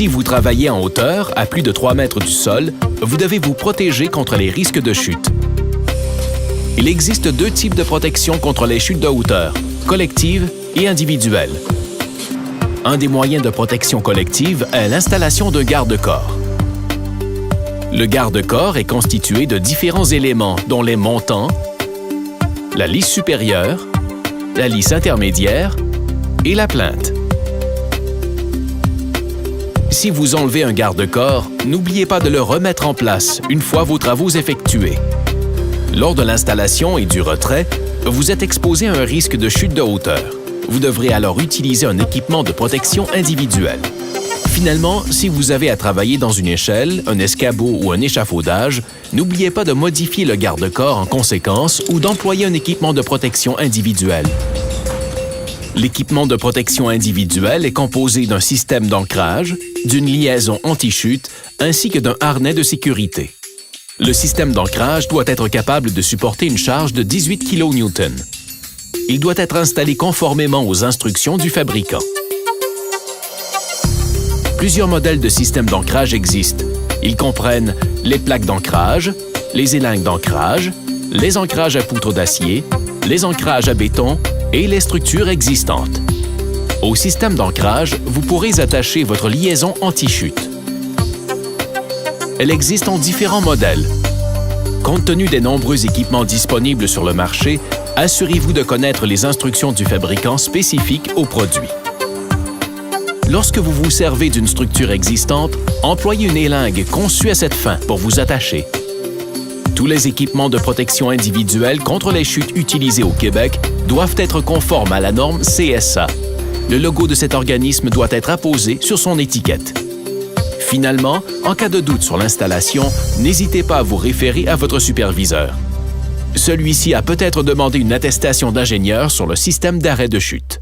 Si vous travaillez en hauteur, à plus de 3 mètres du sol, vous devez vous protéger contre les risques de chute. Il existe 2 types de protection contre les chutes de hauteur, collective et individuelle. Un des moyens de protection collective est l'installation d'un garde-corps. Le garde-corps est constitué de différents éléments, dont les montants, la lisse supérieure, la lisse intermédiaire et la plinthe. Si vous enlevez un garde-corps, n'oubliez pas de le remettre en place une fois vos travaux effectués. Lors de l'installation et du retrait, vous êtes exposé à un risque de chute de hauteur. Vous devrez alors utiliser un équipement de protection individuel. Finalement, si vous avez à travailler dans une échelle, un escabeau ou un échafaudage, n'oubliez pas de modifier le garde-corps en conséquence ou d'employer un équipement de protection individuel. L'équipement de protection individuelle est composé d'un système d'ancrage, d'une liaison anti-chute ainsi que d'un harnais de sécurité. Le système d'ancrage doit être capable de supporter une charge de 18 kN. Il doit être installé conformément aux instructions du fabricant. Plusieurs modèles de systèmes d'ancrage existent. Ils comprennent les plaques d'ancrage, les élingues d'ancrage, les ancrages à poutres d'acier, les ancrages à béton et les structures existantes. Au système d'ancrage, vous pourrez attacher votre liaison anti-chute. Elle existe en différents modèles. Compte tenu des nombreux équipements disponibles sur le marché, assurez-vous de connaître les instructions du fabricant spécifiques au produit. Lorsque vous vous servez d'une structure existante, employez une élingue conçue à cette fin pour vous attacher. Tous les équipements de protection individuelle contre les chutes utilisés au Québec doivent être conformes à la norme CSA. Le logo de cet organisme doit être apposé sur son étiquette. Finalement, en cas de doute sur l'installation, n'hésitez pas à vous référer à votre superviseur. Celui-ci a peut-être demandé une attestation d'ingénieur sur le système d'arrêt de chute.